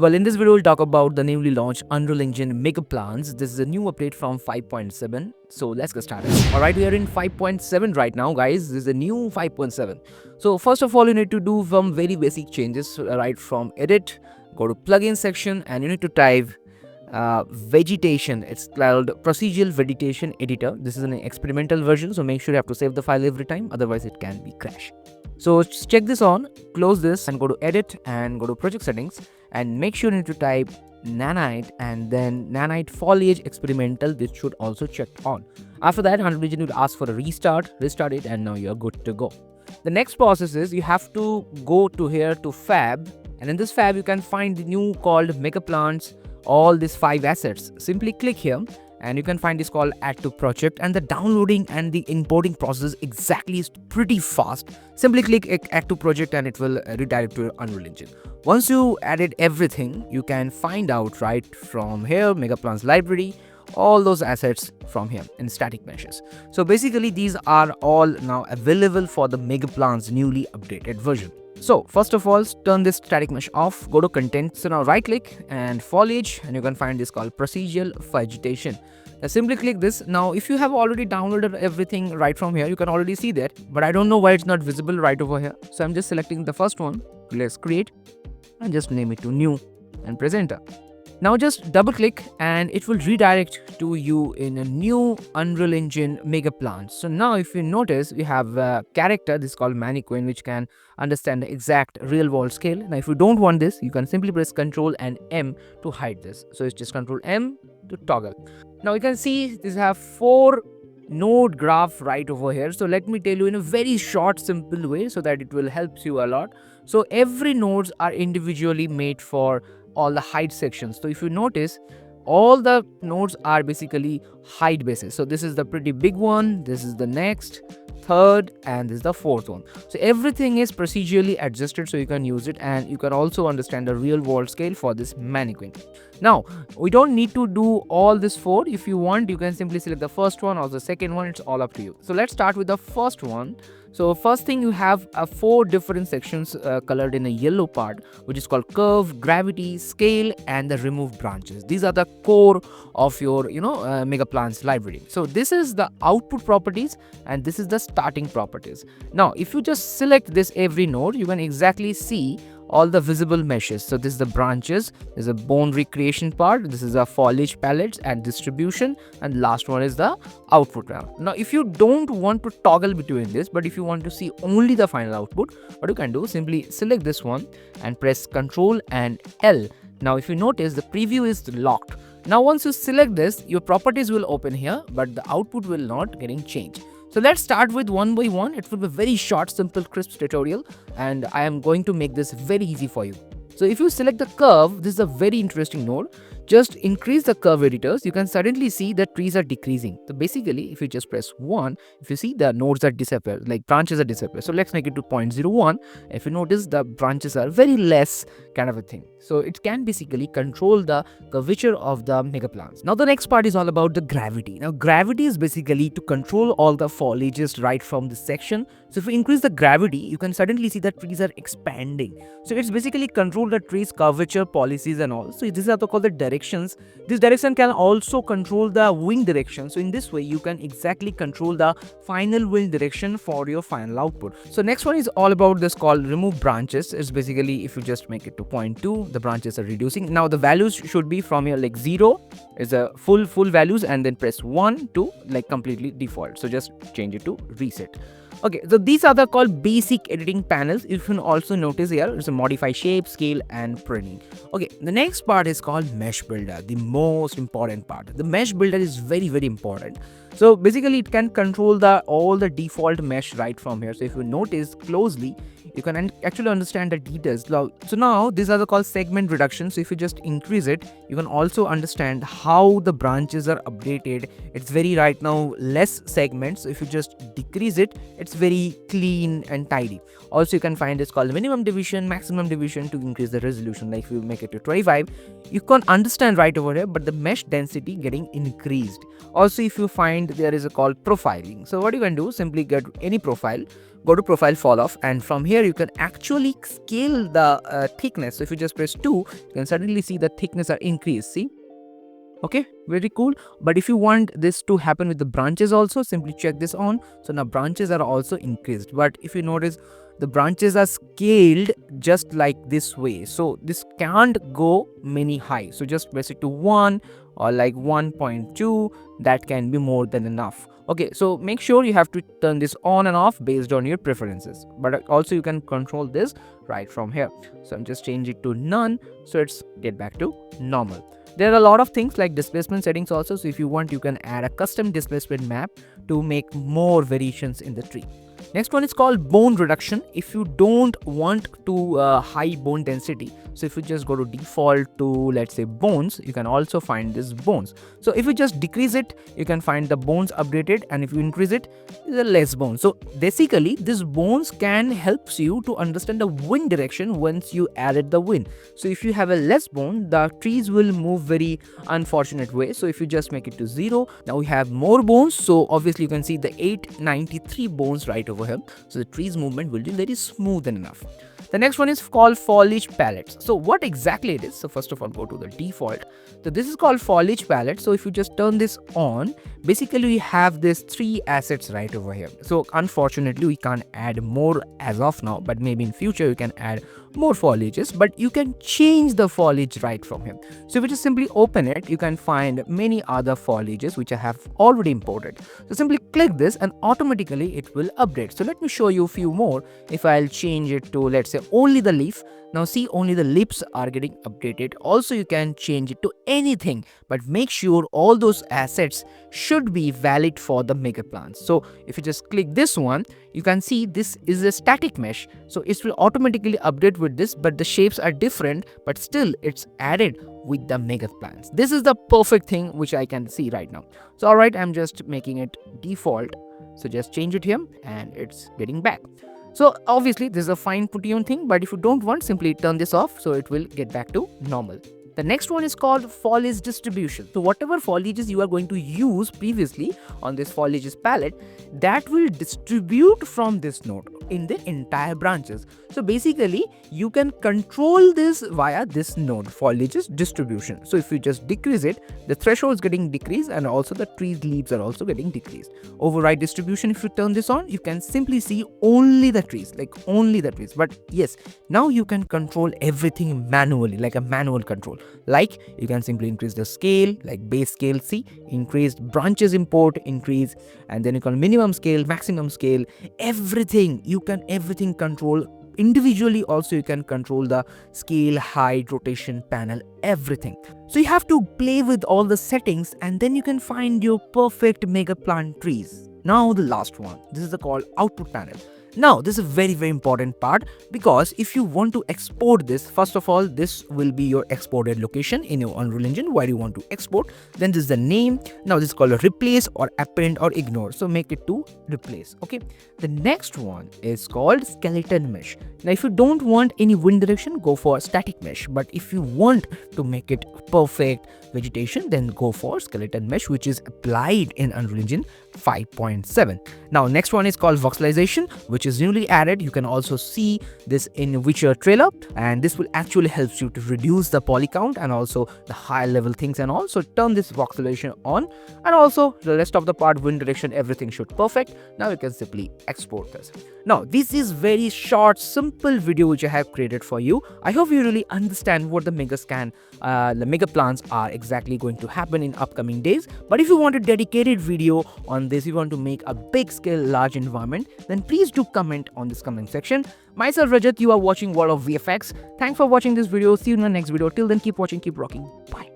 Well, in this video, we'll talk about the newly launched Unreal Engine Mega Plans. This is a new update from 5.7. So let's get started. Alright, we are in 5.7 right now, guys. This is a new 5.7. So first of all, you need to do some very basic changes right from edit, go to plugin section, and you need to type Vegetation. It's called Procedural Vegetation Editor. This is an experimental version, so make sure you have to save the file every time, otherwise it can be crash. So just check this on, close this and go to edit and go to project settings, and make sure you need to type Nanite and then Nanite Foliage Experimental. This should also check on. After that, Unreal Engine will ask for a restart it, and now you're good to go. The next process is you have to go to here to Fab, and in this Fab you can find the new called Mega Plants, all these 5 assets. Simply click here and you can find this called add to project, and the downloading and the importing process exactly is pretty fast. Simply click add to project and it will redirect to your Unreal Engine. Once you added everything, you can find out right from here Mega Plans library, all those assets from here in static meshes. So basically these are all now available for the Mega Plans newly updated version. So first of all, turn this static mesh off, go to content. So now right click and foliage, and you can find this called procedural vegetation. Now simply click this. Now if you have already downloaded everything right from here, you can already see that, but I don't know why it's not visible right over here. So I'm just selecting the first one. Let's create and just name it to new and press enter. Now just double click and it will redirect to you in a new Unreal Engine Mega Plans. So now if you notice, we have a character, this is called mannequin, which can understand the exact real world scale. Now if you don't want this, you can simply press Ctrl and M to hide this. So it's just Ctrl M to toggle. Now you can see these have 4 node graph right over here. So let me tell you in a very short simple way so that it will help you a lot. So every nodes are individually made for all the hide sections. So if you notice, all the nodes are basically hide bases. So this is the pretty big one, this is the next, third, and this is the fourth one. So everything is procedurally adjusted so you can use it, and you can also understand the real world scale for this mannequin. Now we don't need to do all this 4. If you want, you can simply select the first one or the second one. It's all up to you. So let's start with the first one. So first thing, you have 4 different sections colored in a yellow part, which is called curve, gravity, scale, and the remove branches. These are the core of your Mega Plans library. So this is the output properties and this is the starting properties. Now if you just select this every node, you can exactly see all the visible meshes. So this is the branches, there's a bone recreation part, this is a foliage palettes and distribution, and last one is the output round. Now if you don't want to toggle between this, but if you want to see only the final output, what you can do, simply select this one and press Ctrl and L. Now if you notice, the preview is locked. Now once you select this, your properties will open here, but the output will not getting changed. So let's start with one by one. It will be a very short, simple, crisp tutorial, and I am going to make this very easy for you. So if you select the curve, this is a very interesting node. Just increase the curve editors, you can suddenly see that trees are decreasing. So basically, if you just press 1, if you see the nodes are disappear, like branches are disappear. So let's make it to 0.01. If you notice, the branches are very less kind of a thing. So it can basically control the curvature of the Mega Plans. Now the next part is all about the gravity. Now gravity is basically to control all the foliages right from this section. So if you increase the gravity, you can suddenly see that trees are expanding. So it's basically control the trees curvature policies and all. So this is also called the directions. This direction can also control the wing direction. So in this way, you can exactly control the final wing direction for your final output. So next one is all about this called remove branches. It's basically if you just make it to 0.2, the branches are reducing. Now the values should be from here, like 0 is a full values, and then press 1 to like completely default. So just change it to reset. Okay, so these are the called basic editing panels. You can also notice here it's a modify shape, scale, and pruning. Okay, the next part is called mesh builder, the most important part. The mesh builder is very important. So basically it can control all the default mesh right from here. So if you notice closely, you can actually understand the details. So now these are the called segment reduction. So if you just increase it, you can also understand how the branches are updated. It's very right now less segments. So if you just decrease it, it's very clean and tidy. Also you can find this called minimum division, maximum division to increase the resolution. Like if you make it to 25, you can understand right over here, but the mesh density getting increased. Also if you find there is a called profiling. So what you can do, simply get any profile, go to profile fall off, and from here you can actually scale the thickness. So if you just press 2, you can suddenly see the thickness are increased. See? Okay, very cool. But if you want this to happen with the branches also, simply check this on. So now branches are also increased. But if you notice, the branches are scaled just like this way. So this can't go many high. So just press it to 1 or like 1.2. That can be more than enough. Okay, so make sure you have to turn this on and off based on your preferences. But also you can control this right from here. So I'm just changing it to none. So it's get back to normal. There are a lot of things like displacement settings also. So if you want, you can add a custom displacement map to make more variations in the tree. Next one is called bone reduction. If you don't want to high bone density, so if you just go to default to, let's say, bones, you can also find this bones. So if you just decrease it, you can find the bones updated, and if you increase it, the less bones. So basically this bones can helps you to understand the wind direction once you added the wind. So if you have a less bone, the trees will move very unfortunate way. So if you just make it to 0, now we have more bones. So obviously you can see the 893 bones right over here. So the tree's movement will be very smooth enough. The next one is called foliage palettes. So what exactly it is? So first of all, go to the default. So this is called foliage palette. So if you just turn this on, basically we have this 3 assets right over here. So unfortunately we can't add more as of now, but maybe in future you can add more foliages, but you can change the foliage right from here. So if you just simply open it, you can find many other foliages which I have already imported. So simply click this and automatically it will update. So let me show you a few more. If I'll change it to, let's say, only the leaf. Now see, only the lips are getting updated. Also you can change it to anything, but make sure all those assets should be valid for the mega plants. So if you just click this one, you can see this is a static mesh. So it will automatically update with this, but the shapes are different, but still it's added with the mega plants. This is the perfect thing which I can see right now. So alright, I'm just making it default. So just change it here and it's getting back. So obviously this is a fine tune thing, but if you don't want, simply turn this off so it will get back to normal. The next one is called foliage distribution. So whatever foliages you are going to use previously on this foliages palette, that will distribute from this node in the entire branches. So basically you can control this via this node, foliages distribution. So if you just decrease it, the threshold is getting decreased and also the tree's leaves are also getting decreased. Override distribution, if you turn this on, you can simply see only the trees, like only the trees. But yes, now you can control everything manually, like a manual control. Like you can simply increase the scale, like base scale, see, increased branches import, increase, and then you can minimum scale, maximum scale, everything. You can everything control individually. Also you can control the scale, height, rotation, panel, everything. So you have to play with all the settings and then you can find your perfect mega plant trees. Now the last one, this is the called output panel. Now this is a very important part, because if you want to export this, first of all, this will be your exported location in your Unreal Engine where you want to export. Then this is the name. Now this is called a replace or append or ignore. So make it to replace. Okay. The next one is called skeleton mesh. Now if you don't want any wind direction, go for static mesh. But if you want to make it perfect vegetation, then go for skeleton mesh, which is applied in Unreal Engine 5.7. Now next one is called voxelization, which is newly added. You can also see this in Witcher trailer, and this will actually help you to reduce the poly count and also the higher level things, and also turn this voxelization on, and also the rest of the part, wind direction, everything should perfect. Now you can simply export this. Now this is very short, simple video which I have created for you. I hope you really understand what the mega plants are exactly going to happen in upcoming days. But if you want a dedicated video on this, you want to make a big scale large environment, then please do comment on this comment section. Myself Rajat, you are watching World of VFX. Thanks for watching this video. See you in the next video. Till then, keep watching, keep rocking. Bye.